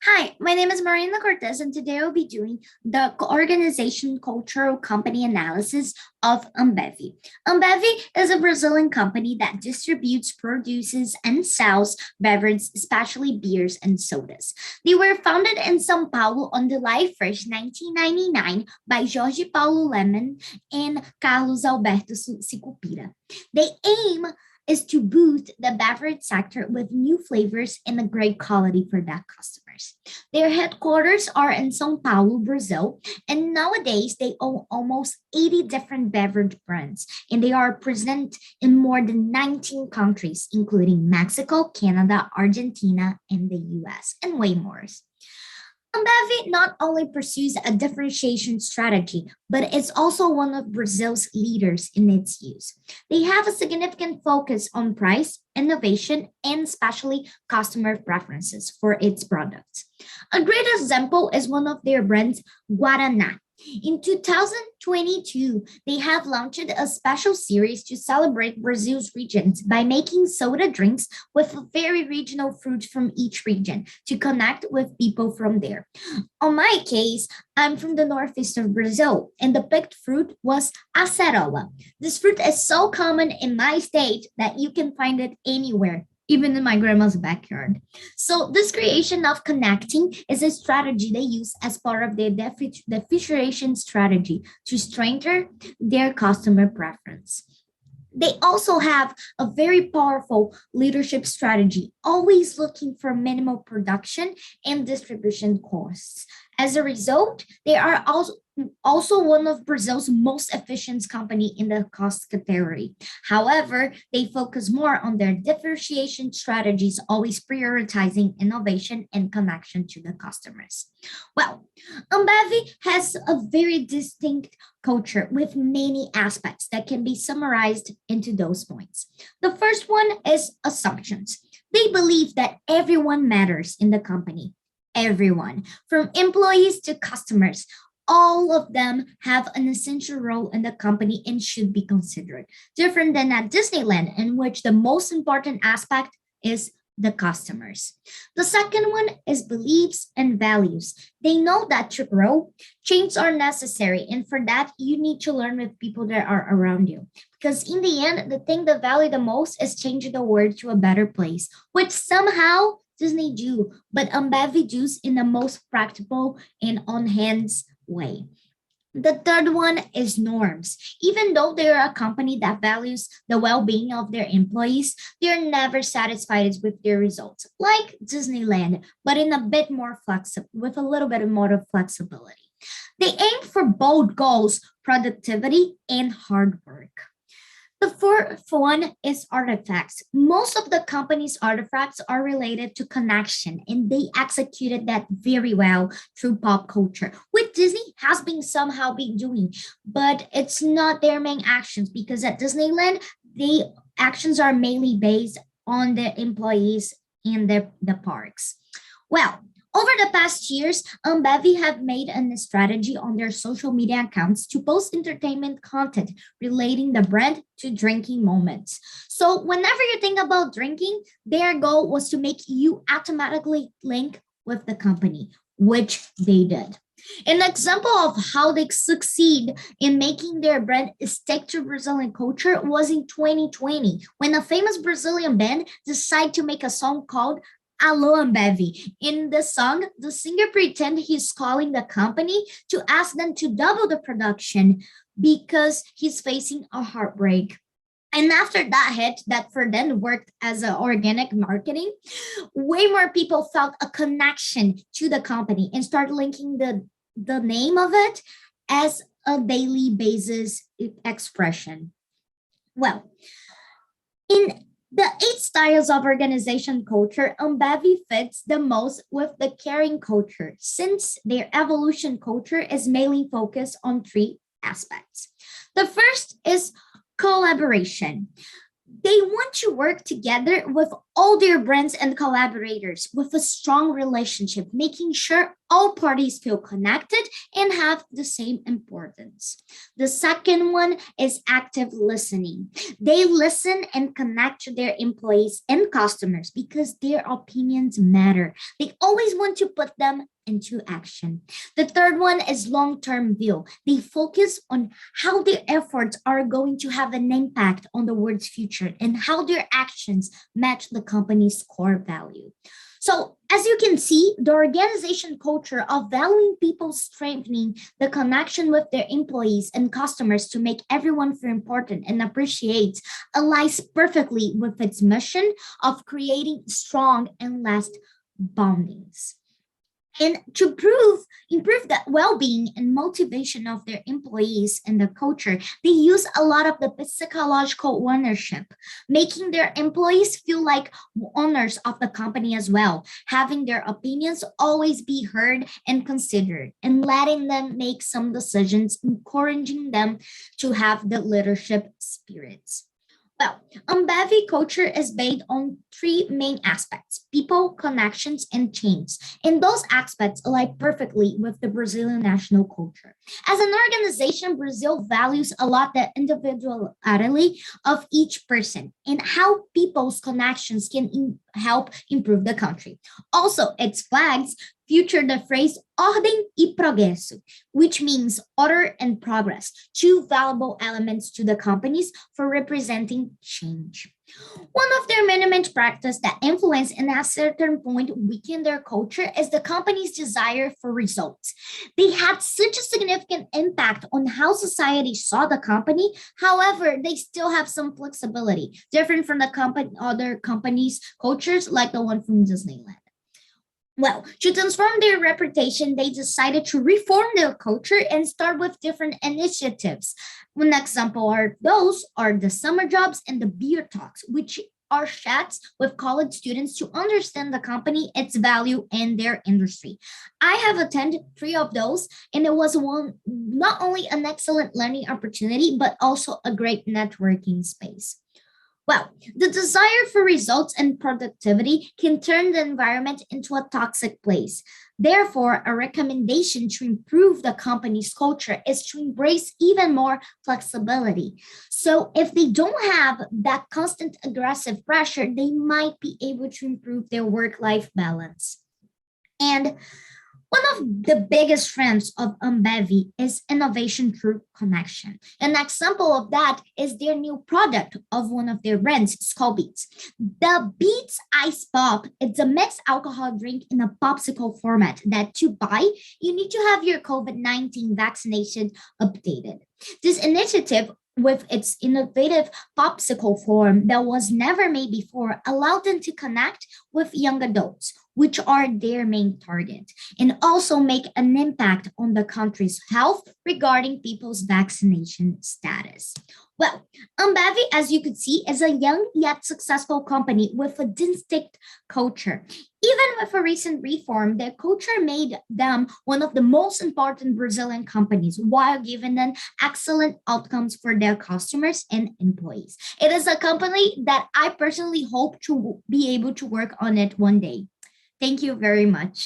Hi, my name is Marina Cortez, and today I'll be doing the organization cultural company analysis of Ambev. Ambev is a Brazilian company that distributes, produces, and sells beverages, especially beers and sodas. They were founded in São Paulo on July 1st, 1999, by Jorge Paulo Lemann and Carlos Alberto Sicupira. They aim is to boost the beverage sector with new flavors and a great quality for their customers. Their headquarters are in São Paulo, Brazil, and nowadays they own almost 80 different beverage brands, and they are present in more than 19 countries, including Mexico, Canada, Argentina, and the US, and way more. Ambev not only pursues a differentiation strategy, but is also one of Brazil's leaders in its use. They have a significant focus on price, innovation, and especially customer preferences for its products. A great example is one of their brands, Guaraná. In 2022, they have launched a special series to celebrate Brazil's regions by making soda drinks with very regional fruit from each region to connect with people from there. On my case, I'm from the northeast of Brazil, and the picked fruit was acerola. This fruit is so common in my state that you can find it anywhere, even in my grandma's backyard. So this creation of connecting is a strategy they use as part of their differentiation strategy to strengthen their customer preference. They also have a very powerful leadership strategy, always looking for minimal production and distribution costs. As a result, they are also one of Brazil's most efficient company in the cost category. However, they focus more on their differentiation strategies, always prioritizing innovation and connection to the customers. Well, Ambev has a very distinct culture with many aspects that can be summarized into those points. The first one is assumptions. They believe that everyone matters in the company. Everyone, from employees to customers, all of them have an essential role in the company and should be considered. Different than at Disneyland, in which the most important aspect is the customers. The second one is beliefs and values. They know that to grow, changes are necessary. And for that, you need to learn with people that are around you. Because in the end, the thing they value the most is changing the world to a better place, which somehow Disney do, but Ambev does in the most practical and on hands way. The third one is norms. Even though they are a company that values the well-being of their employees, they're never satisfied with their results, like Disneyland, but in a bit more flexible, with a little bit more of flexibility. They aim for bold goals, productivity, and hard work. The fourth one is artifacts. Most of the company's artifacts are related to connection, and they executed that very well through pop culture, which Disney has been somehow been doing, but it's not their main actions because at Disneyland, the actions are mainly based on the employees in the parks. Well, over the past years, Ambev have made a strategy on their social media accounts to post entertainment content relating the brand to drinking moments. So whenever you think about drinking, their goal was to make you automatically link with the company, which they did. An example of how they succeed in making their brand stick to Brazilian culture was in 2020 when a famous Brazilian band decided to make a song called Alô Ambev. In the song, the singer pretends he's calling the company to ask them to double the production because he's facing a heartbreak. And after that hit, that for them worked as an organic marketing, way more people felt a connection to the company and started linking the name of it as a daily basis expression. Well, in the eight styles of organization culture, Ambev fits the most with the caring culture, since their evolution culture is mainly focused on three aspects. The first is collaboration. They want to work together with all their brands and collaborators with a strong relationship, making sure all parties feel connected and have the same importance. The second one is active listening. They listen and connect to their employees and customers because their opinions matter. They always want to put them into action. The third one is long-term view. They focus on how their efforts are going to have an impact on the world's future and how their actions match the company's core value. So, as you can see, the organization culture of valuing people strengthening the connection with their employees and customers to make everyone feel important and appreciates aligns perfectly with its mission of creating strong and last bondings. And to improve the well-being and motivation of their employees and the culture, they use a lot of the psychological ownership, making their employees feel like owners of the company as well, having their opinions always be heard and considered, and letting them make some decisions, encouraging them to have the leadership spirits. Well, Ambevi culture is based on three main aspects: people, connections, and chains. And those aspects align perfectly with the Brazilian national culture. As an organization, Brazil values a lot the individuality of each person and how people's connections can help improve the country. Also, its flags feature the phrase ordem e progresso, which means order and progress, two valuable elements to the companies for representing change. One of their management practice that influence and at a certain point weaken their culture is the company's desire for results. They had such a significant impact on how society saw the company. However, they still have some flexibility, different from the other companies' cultures, like the one from Disneyland. Well, to transform their reputation, they decided to reform their culture and start with different initiatives. One example are those are the summer jobs and the beer talks, which are chats with college students to understand the company, its value, and their industry. I have attended three of those, and it was one not only an excellent learning opportunity, but also a great networking space. Well, the desire for results and productivity can turn the environment into a toxic place. Therefore, a recommendation to improve the company's culture is to embrace even more flexibility. So, if they don't have that constant aggressive pressure, they might be able to improve their work life balance. And one of the biggest strengths of Ambev is innovation through connection. An example of that is their new product of one of their brands, Skull Beats. The Beats Ice Pop, it's a mixed alcohol drink in a popsicle format that to buy, you need to have your COVID-19 vaccination updated. This initiative with its innovative popsicle form that was never made before allowed them to connect with young adults, which are their main target, and also make an impact on the country's health regarding people's vaccination status. Well, Ambev, as you could see, is a young yet successful company with a distinct culture. Even with a recent reform, their culture made them one of the most important Brazilian companies while giving them excellent outcomes for their customers and employees. It is a company that I personally hope to be able to work on it one day. Thank you very much.